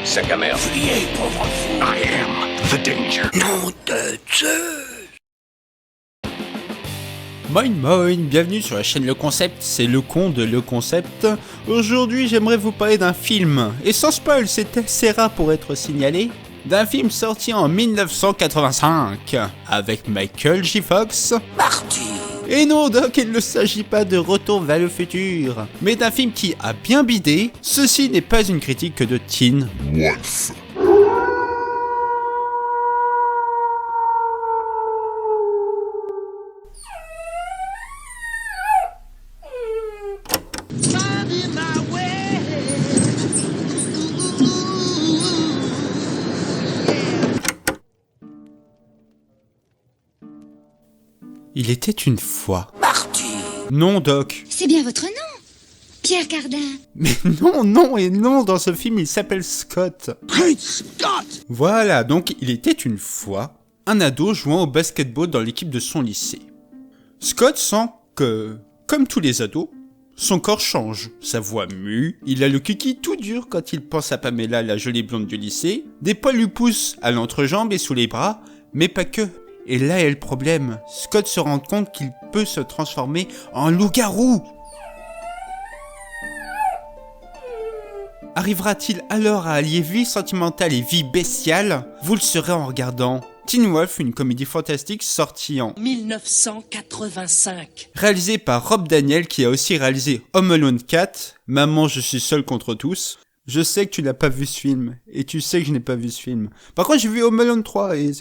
sac à merde. Fuyez, pauvre fou. I am the danger. Nom de Zeus. Moin moin, bienvenue sur la chaîne Le Concept, c'est le con de Le Concept. Aujourd'hui j'aimerais vous parler d'un film, et sans spoil, c'est assez rare pour être signalé, d'un film sorti en 1985, avec Michael J. Fox. Marty. Et non Doc, il ne s'agit pas de Retour vers le futur, mais d'un film qui a bien bidé. Ceci n'est pas une critique de Teen Wolf. Il était une fois. Marty. Non Doc. C'est bien votre nom, Pierre Cardin. Mais non, dans ce film il s'appelle Scott. Great Scott. Voilà, donc il était une fois un ado jouant au basketball dans l'équipe de son lycée. Scott sent que, comme tous les ados, son corps change, sa voix mue, il a le kiki tout dur quand il pense à Pamela, la jolie blonde du lycée, des poils lui poussent à l'entrejambe et sous les bras, mais pas que. Et là est le problème, Scott se rend compte qu'il peut se transformer en loup-garou. Arrivera-t-il alors à allier vie sentimentale et vie bestiale? Vous le saurez en regardant Teen Wolf, une comédie fantastique sortie en 1985. réalisée par Rob Daniel qui a aussi réalisé Home Alone 4, Maman je suis seul contre tous. Je sais que tu n'as pas vu ce film, et tu sais que je n'ai pas vu ce film. Par contre, j'ai vu Home Alone 3, et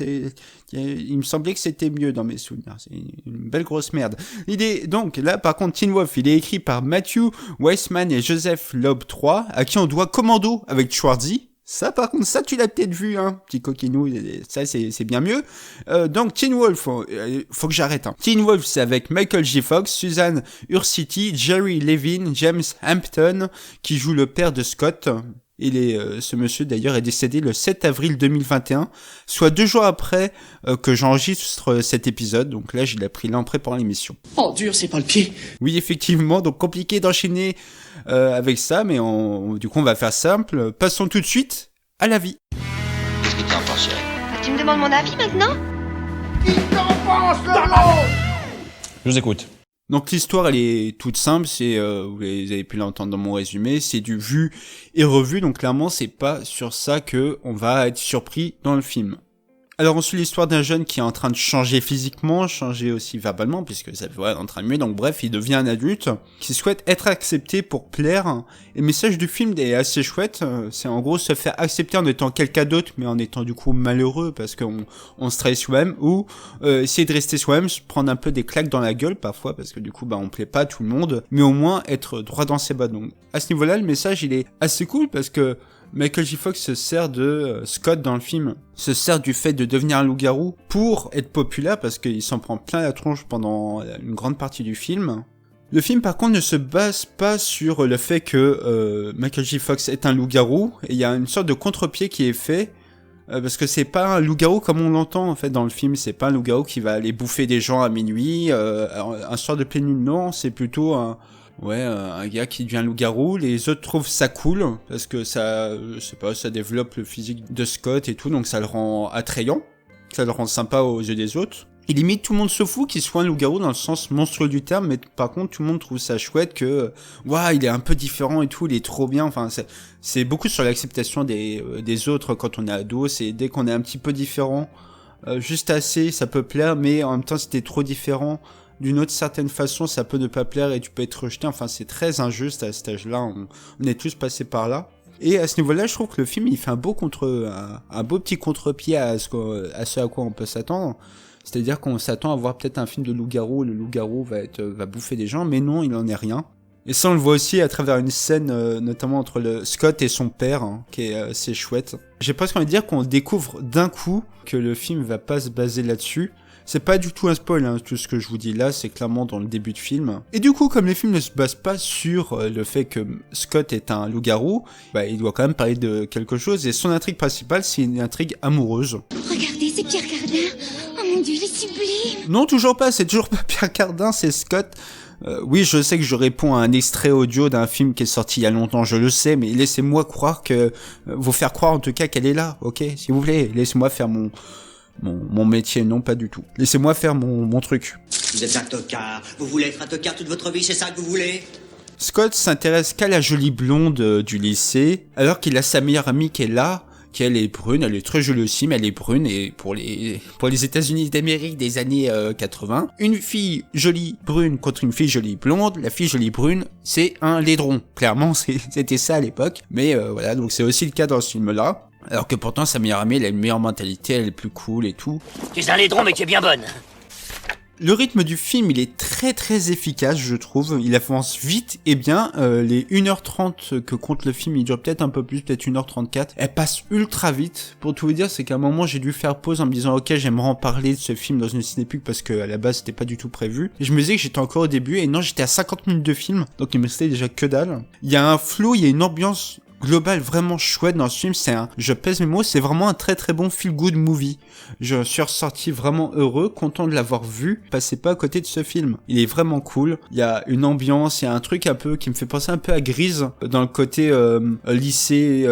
il me semblait que c'était mieux dans mes souvenirs. C'est une belle grosse merde. Donc, là, par contre, Teen Wolf, il est écrit par Matthew Weissman et Joseph Loeb III, à qui on doit Commando avec Schwarzy. Ça, par contre, ça, tu l'as peut-être vu, hein, petit coquinou, ça, c'est bien mieux. Donc, Teen Wolf, faut que j'arrête, hein. Teen Wolf, c'est avec Michael J. Fox, Suzanne Ursiti, Jerry Levin, James Hampton, qui joue le père de Scott. Ce monsieur, d'ailleurs, est décédé le 7 avril 2021, soit 2 jours après que j'enregistre cet épisode. Donc là, je l'ai pris là en préparant l'émission. Oh, dur, c'est pas le pied. Oui, effectivement, donc compliqué d'enchaîner avec ça, mais du coup, on va faire simple. Passons tout de suite à la vie. Qu'est-ce que t'en penses, Cyril? Ah, tu me demandes mon avis maintenant? Je vous écoute. Donc l'histoire, elle est toute simple, vous avez pu l'entendre dans mon résumé, c'est du vu et revu, donc clairement c'est pas sur ça que on va être surpris dans le film. Alors on suit l'histoire d'un jeune qui est en train de changer physiquement, changer aussi verbalement, puisque ça est en train de muer, donc bref, il devient un adulte qui souhaite être accepté pour plaire. Et le message du film est assez chouette, c'est en gros se faire accepter en étant quelqu'un d'autre, mais en étant du coup malheureux, parce qu'on se trahit soi-même, ou essayer de rester soi-même, se prendre un peu des claques dans la gueule parfois, parce que du coup on plaît pas à tout le monde, mais au moins être droit dans ses bottes. Donc à ce niveau-là, le message il est assez cool, parce que Michael J. Fox se sert de Scott dans le film, se sert du fait de devenir un loup-garou pour être populaire parce qu'il s'en prend plein la tronche pendant une grande partie du film. Le film par contre ne se base pas sur le fait que Michael J. Fox est un loup-garou, et il y a une sorte de contre-pied qui est fait, parce que c'est pas un loup-garou comme on l'entend en fait dans le film, c'est pas un loup-garou qui va aller bouffer des gens à minuit, un soir de pleine lune, non, c'est plutôt un gars qui devient loup-garou. Les autres trouvent ça cool, parce que ça, je sais pas, ça développe le physique de Scott et tout, donc ça le rend attrayant, ça le rend sympa aux yeux des autres. Et limite, tout le monde se fout qu'il soit un loup-garou dans le sens monstrueux du terme, mais par contre, tout le monde trouve ça chouette que, il est un peu différent et tout, il est trop bien, enfin, c'est beaucoup sur l'acceptation des autres quand on est ado, c'est dès qu'on est un petit peu différent, juste assez, ça peut plaire, mais en même temps, si t'es trop différent, d'une autre certaine façon, ça peut ne pas plaire et tu peux être rejeté. Enfin, c'est très injuste à cet âge-là. On est tous passés par là. Et à ce niveau-là, je trouve que le film, il fait un beau petit contre-pied à ce à quoi on peut s'attendre. C'est-à-dire qu'on s'attend à voir peut-être un film de loup-garou. Le loup-garou va bouffer des gens, mais non, il en est rien. Et ça, on le voit aussi à travers une scène, notamment entre le Scott et son père, hein, qui est assez chouette. J'ai presque envie de dire qu'on découvre d'un coup que le film va pas se baser là-dessus. C'est pas du tout un spoil, hein, tout ce que je vous dis là, c'est clairement dans le début de film. Et du coup, comme les films ne se basent pas sur le fait que Scott est un loup-garou, il doit quand même parler de quelque chose, et son intrigue principale, c'est une intrigue amoureuse. Regardez, c'est Pierre Cardin. Oh mon Dieu, il est sublime. Non, toujours pas, c'est toujours pas Pierre Cardin, c'est Scott. Oui, je sais que je réponds à un extrait audio d'un film qui est sorti il y a longtemps, je le sais, mais laissez-moi croire que... vous faire croire en tout cas qu'elle est là, ok? S'il vous plaît, laissez-moi faire mon métier, non pas du tout. Laissez-moi faire mon truc. Vous êtes un tocard. Vous voulez être un tocard toute votre vie, c'est ça que vous voulez? Scott s'intéresse qu'à la jolie blonde du lycée, alors qu'il a sa meilleure amie qui est là, qui elle est brune, elle est très jolie aussi, mais elle est brune, et pour les États-Unis d'Amérique des années 80, une fille jolie brune contre une fille jolie blonde, la fille jolie brune, c'est un laidron. Clairement, c'était ça à l'époque, mais voilà, donc c'est aussi le cas dans ce film-là. Alors que pourtant, sa meilleure amie, elle a une meilleure mentalité, elle est plus cool et tout. Tu es un laidron, mais tu es bien bonne. Le rythme du film, il est très très efficace, je trouve. Il avance vite et bien. Les 1h30 que compte le film, il dure peut-être un peu plus, peut-être 1h34. Elle passe ultra vite. Pour tout vous dire, c'est qu'à un moment, j'ai dû faire pause en me disant « Ok, j'aimerais en parler de ce film dans une cinépuc parce qu'à la base, c'était pas du tout prévu. » Et je me disais que j'étais encore au début et non, j'étais à 50 minutes de film. Donc il me restait déjà que dalle. Il y a un flow, il y a une ambiance global vraiment chouette dans ce film. Je pèse mes mots, c'est vraiment un très très bon feel good movie. Je suis ressorti vraiment heureux, content de l'avoir vu. Passez pas à côté de ce film. Il est vraiment cool. Il y a une ambiance, il y a un truc un peu qui me fait penser un peu à Grise dans le côté lycée.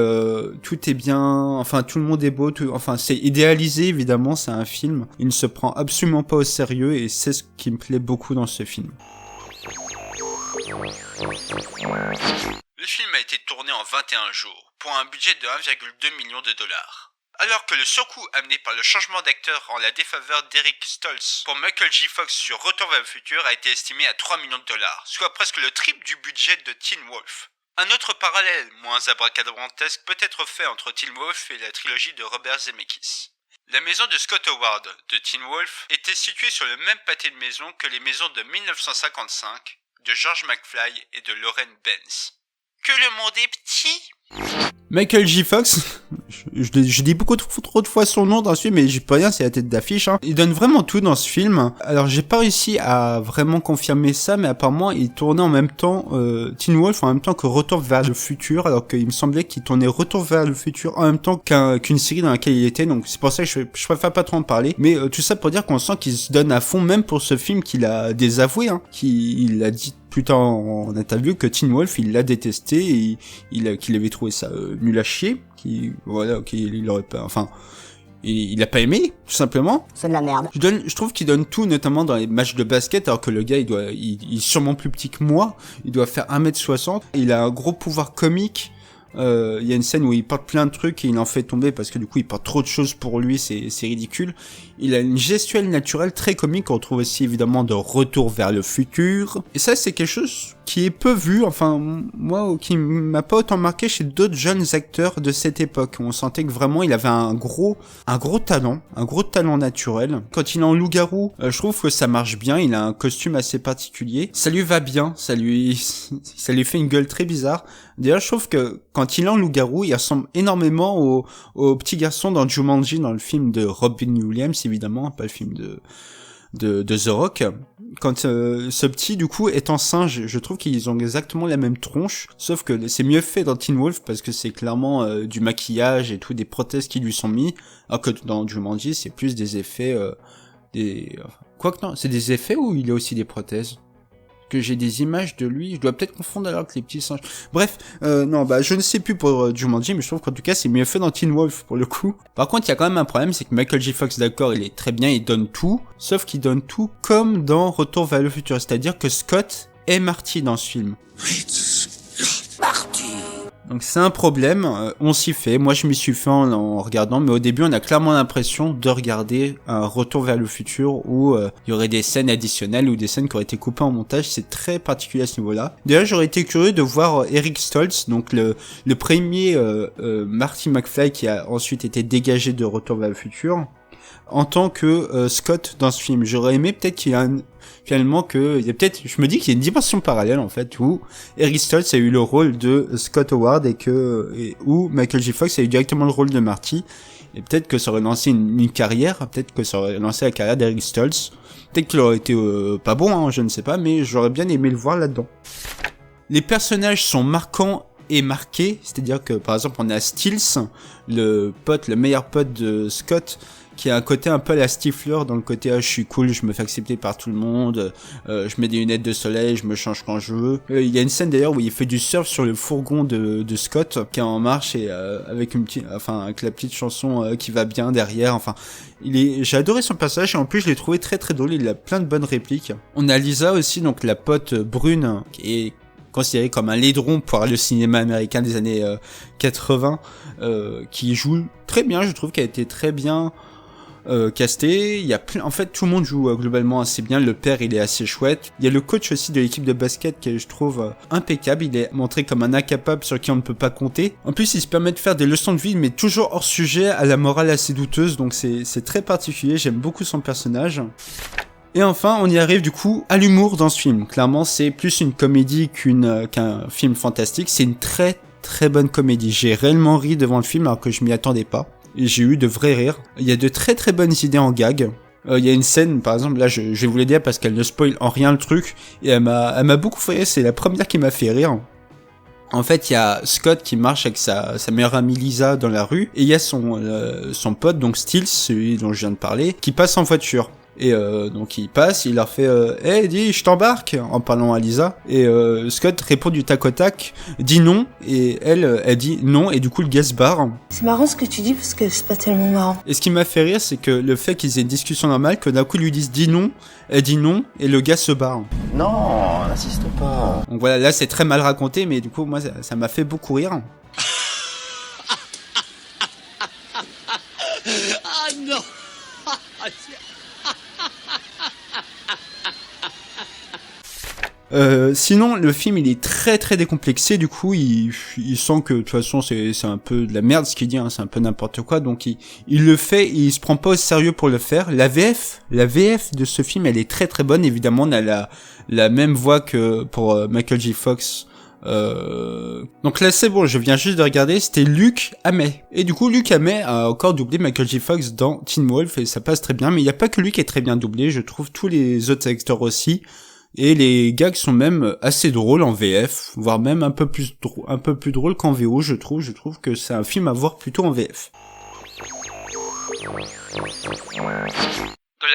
Tout est bien, enfin tout le monde est beau. Enfin c'est idéalisé évidemment. C'est un film. Il ne se prend absolument pas au sérieux et c'est ce qui me plaît beaucoup dans ce film. Le film a été tourné en 21 jours, pour un budget de 1,2 million de dollars. Alors que le surcoût amené par le changement d'acteur en la défaveur d'Eric Stoltz pour Michael J. Fox sur Retour vers le futur a été estimé à 3 millions de dollars, soit presque le triple du budget de Teen Wolf. Un autre parallèle, moins abracadabrantesque, peut être fait entre Teen Wolf et la trilogie de Robert Zemeckis. La maison de Scott Howard, de Teen Wolf, était située sur le même pâté de maison que les maisons de 1955, de George McFly et de Lauren Benz. Que le monde est petit. Michael J. Fox, je dis beaucoup trop de fois son nom dans ce film, mais j'y peux rien, c'est la tête d'affiche. Hein. Il donne vraiment tout dans ce film. Alors j'ai pas réussi à vraiment confirmer ça, mais apparemment il tournait en même temps Teen Wolf en même temps que Retour vers le futur, alors qu'il me semblait qu'il tournait Retour vers le futur en même temps qu'une série dans laquelle il était. Donc c'est pour ça que je préfère pas trop en parler. Mais tout ça pour dire qu'on sent qu'il se donne à fond, même pour ce film qu'il a désavoué, hein, qu'il a dit plus tard en interview que Teen Wolf il l'a détesté et qu'il avait trouvé ça nul à chier, qu'il aurait pas, enfin il a pas aimé tout simplement. C'est de la merde. Je trouve qu'il donne tout, notamment dans les matchs de basket, alors que le gars il est sûrement plus petit que moi, il doit faire 1m60, il a un gros pouvoir comique. Il y a une scène où il porte plein de trucs et il en fait tomber parce que du coup il porte trop de choses pour lui, c'est ridicule. Il a une gestuelle naturelle très comique qu'on retrouve aussi évidemment dans Retour vers le futur. Et ça c'est quelque chose qui est peu vu, enfin moi qui m'a pas autant marqué chez d'autres jeunes acteurs de cette époque. On sentait que vraiment il avait un gros talent naturel. Quand il est en loup-garou, je trouve que ça marche bien, il a un costume assez particulier. Ça lui va bien, ça lui fait une gueule très bizarre. D'ailleurs, je trouve que quand il est en loup-garou, il ressemble énormément au petit garçon dans Jumanji, dans le film de Robin Williams, évidemment, pas le film de The Rock. Quand ce petit, du coup, est en singe, je trouve qu'ils ont exactement la même tronche, sauf que c'est mieux fait dans Teen Wolf, parce que c'est clairement du maquillage et tout, des prothèses qui lui sont mis, alors que dans Jumanji, c'est plus des effets... Quoique non, c'est des effets ou il y a aussi des prothèses ? Que j'ai des images de lui, je dois peut-être confondre alors que les petits singes. Bref, je ne sais plus pour Jumanji, mais je trouve qu'en tout cas c'est mieux fait dans Teen Wolf pour le coup. Par contre, il y a quand même un problème, c'est que Michael J. Fox, d'accord, il est très bien, il donne tout, sauf qu'il donne tout comme dans Retour vers le futur, c'est-à-dire que Scott est Marty dans ce film. Marty. Donc c'est un problème, on s'y fait, moi je m'y suis fait en regardant, mais au début on a clairement l'impression de regarder un Retour vers le futur où il y aurait des scènes additionnelles ou des scènes qui auraient été coupées en montage, c'est très particulier à ce niveau-là. D'ailleurs j'aurais été curieux de voir Eric Stoltz, donc le premier Marty McFly qui a ensuite été dégagé de Retour vers le futur, en tant que Scott dans ce film. J'aurais aimé peut-être qu'il y a finalement je me dis qu'il y a une dimension parallèle en fait où Eric Stoltz a eu le rôle de Scott Howard et où Michael J. Fox a eu directement le rôle de Marty, et peut-être que ça aurait lancé une carrière, peut-être que ça aurait lancé la carrière d'Eric Stoltz, peut-être qu'il aurait été pas bon, hein, je ne sais pas, mais j'aurais bien aimé le voir là-dedans. Les personnages sont marquants et marqués, c'est-à-dire que par exemple on a Stills, le meilleur pote de Scott, qui a un côté un peu à la Stifler, dans le côté je suis cool, je me fais accepter par tout le monde, je mets des lunettes de soleil, je me change quand je veux. Il y a une scène d'ailleurs où il fait du surf sur le fourgon de Scott qui est en marche et avec avec la petite chanson qui va bien derrière. Enfin, j'ai adoré son personnage et en plus je l'ai trouvé très très drôle. Il a plein de bonnes répliques. On a Lisa aussi, donc la pote brune qui est considérée comme un laidron pour le cinéma américain des années 80, qui joue très bien. Je trouve qu'elle a été très bien casté. Il y a en fait tout le monde joue globalement assez bien. Le père il est assez chouette. Il y a le coach aussi de l'équipe de basket qui est, je trouve, impeccable. Il est montré comme un incapable sur qui on ne peut pas compter. En plus il se permet de faire des leçons de vie mais toujours hors sujet, à la morale assez douteuse, donc c'est très particulier. J'aime beaucoup son personnage. Et enfin, on y arrive du coup à l'humour dans ce film. Clairement, c'est plus une comédie qu'un film fantastique. C'est une très très bonne comédie. J'ai réellement ri devant le film alors que je m'y attendais pas. Et j'ai eu de vrais rires. Il y a de très très bonnes idées en gag. Il y a une scène, par exemple, là je vais vous la dire parce qu'elle ne spoil en rien le truc. Et elle m'a beaucoup fait rire, c'est la première qui m'a fait rire. En fait, il y a Scott qui marche avec sa meilleure amie Lisa dans la rue. Et il y a son pote, donc Stills, celui dont je viens de parler, qui passe en voiture. Et donc il passe, il leur fait hey, dis, je t'embarque, en parlant à Lisa. Et Scott répond du tac au tac, dit non, et elle dit non, et du coup le gars se barre. C'est marrant ce que tu dis parce que c'est pas tellement marrant. Et ce qui m'a fait rire, c'est que le fait qu'ils aient une discussion normale, que d'un coup ils lui disent dis non, elle dit non, et le gars se barre. Non, n'insiste pas. Donc voilà, là c'est très mal raconté, mais du coup moi ça m'a fait beaucoup rire. Ah non. Sinon, le film il est très très décomplexé. Du coup, il sent que de toute façon c'est un peu de la merde ce qu'il dit, hein, c'est un peu n'importe quoi. Donc il le fait, il se prend pas au sérieux pour le faire. La VF de ce film, elle est très très bonne. Évidemment, on a la même voix que pour Michael J. Fox. Donc là c'est bon, je viens juste de regarder, c'était Luc Hamet. Et du coup Luc Hamet a encore doublé Michael J. Fox dans Teen Wolf et ça passe très bien. Mais il n'y a pas que lui qui est très bien doublé, je trouve tous les autres acteurs aussi. Et les gags sont même assez drôles en VF, voire même un peu plus drôles qu'en VO, je trouve. Je trouve que c'est un film à voir plutôt en VF. Dans la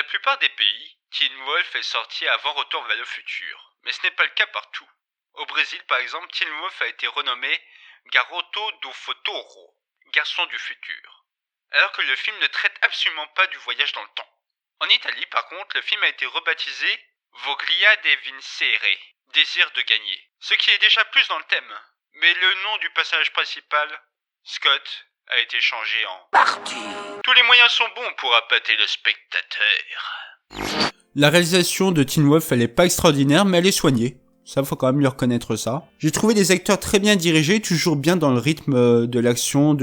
plupart des pays, Teen Wolf est sorti avant Retour vers le futur, mais ce n'est pas le cas partout. Au Brésil, par exemple, Teen Wolf a été renommé Garoto do Futuro, garçon du futur, alors que le film ne traite absolument pas du voyage dans le temps. En Italie, par contre, le film a été rebaptisé Voglia de vincere, désir de gagner, ce qui est déjà plus dans le thème. Mais le nom du personnage principal, Scott, a été changé en Parti. Tous les moyens sont bons pour appâter le spectateur. La réalisation de Teen Wolf, elle est pas extraordinaire, mais elle est soignée. Ça, faut quand même lui reconnaître ça. J'ai trouvé des acteurs très bien dirigés, toujours bien dans le rythme de l'action,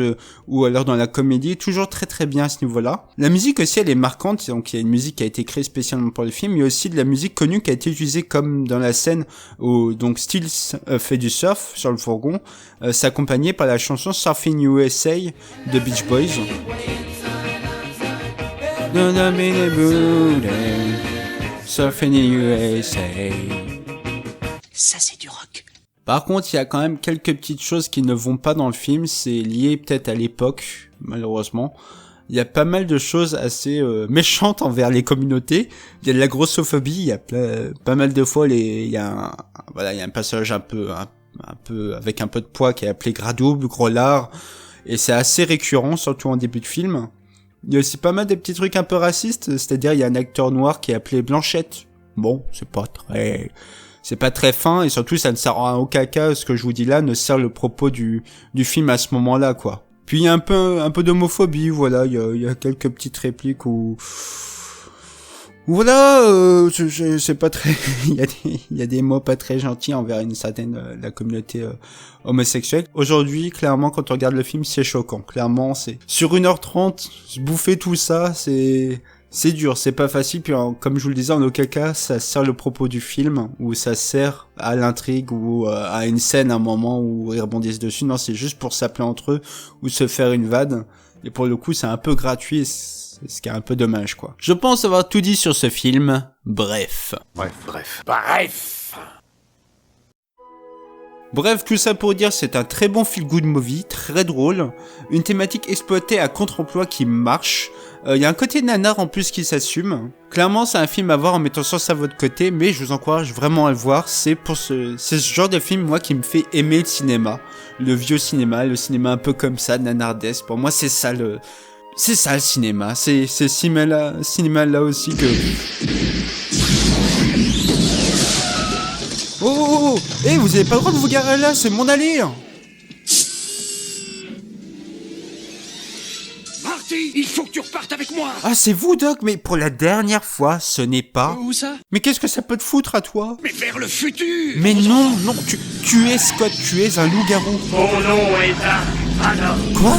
ou alors dans la comédie, toujours très très bien à ce niveau-là. La musique aussi, elle est marquante, donc il y a une musique qui a été créée spécialement pour le film, il y a aussi de la musique connue qui a été utilisée comme dans la scène où donc Stills fait du surf sur le fourgon, c'est accompagné par la chanson Surfing USA de Beach Boys. Surfing USA. Ça, c'est du rock. Par contre, il y a quand même quelques petites choses qui ne vont pas dans le film. C'est lié peut-être à l'époque, malheureusement. Il y a pas mal de choses assez méchantes envers les communautés. Il y a de la grossophobie. Il y a pas mal de fois, il y a un passage un peu avec un peu de poids qui est appelé gradouble, gros lard. Et c'est assez récurrent, surtout en début de film. Il y a aussi pas mal de petits trucs un peu racistes. C'est-à-dire, il y a un acteur noir qui est appelé Blanchette. Bon, c'est pas très fin, et surtout ça ne sert à aucun cas, ce que je vous dis là ne sert le propos du film à ce moment-là, quoi. Puis il y a un peu d'homophobie, voilà, il y a quelques petites répliques où voilà, c'est pas très, il y a des mots pas très gentils envers une certaine la communauté homosexuelle. Aujourd'hui, clairement, quand on regarde le film, c'est choquant. Clairement, c'est sur 1h30, bouffer tout ça, c'est dur, c'est pas facile, puis comme je vous le disais, en aucun cas ça sert le propos du film, ou ça sert à l'intrigue, ou à une scène, à un moment où ils rebondissent dessus. Non, c'est juste pour s'appeler entre eux, ou se faire une vanne, et pour le coup c'est un peu gratuit, c'est ce qui est un peu dommage, quoi. Je pense avoir tout dit sur ce film, bref. Bref, tout ça pour dire, c'est un très bon feel-good movie, très drôle, une thématique exploitée à contre-emploi qui marche, Il y a un côté nanar en plus qui s'assume. Clairement, c'est un film à voir en mettant ça à votre côté, mais je vous encourage vraiment à le voir. C'est ce genre de film, moi, qui me fait aimer le cinéma. Le vieux cinéma, le cinéma un peu comme ça, nanardesque. Pour moi, c'est ça le cinéma. C'est ce cinéma-là aussi que... Oh, hey, vous avez pas le droit de vous garer là, c'est mon allée. Marty, il faut que tu repartes avec moi. Ah, c'est vous, Doc, mais pour la dernière fois, ce n'est pas... Où ça? Mais qu'est-ce que ça peut te foutre à toi? Mais vers le futur. Mais non, tu es Scott, tu es un loup-garou. Mon nom est Dark. Quoi?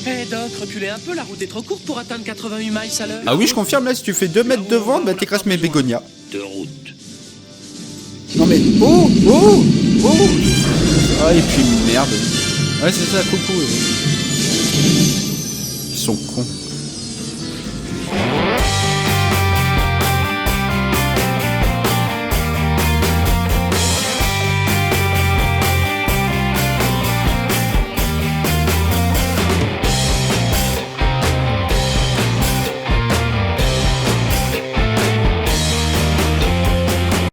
Hé Doc, reculez un peu, la route est trop courte pour atteindre 88 miles à l'heure. Ah oui, je confirme, là, si tu fais 2 mètres devant, bah t'écrases mes bégonias. De route. Non mais... Oh. Ah, et puis merde. Ouais, c'est ça, coucou. Ils sont cons.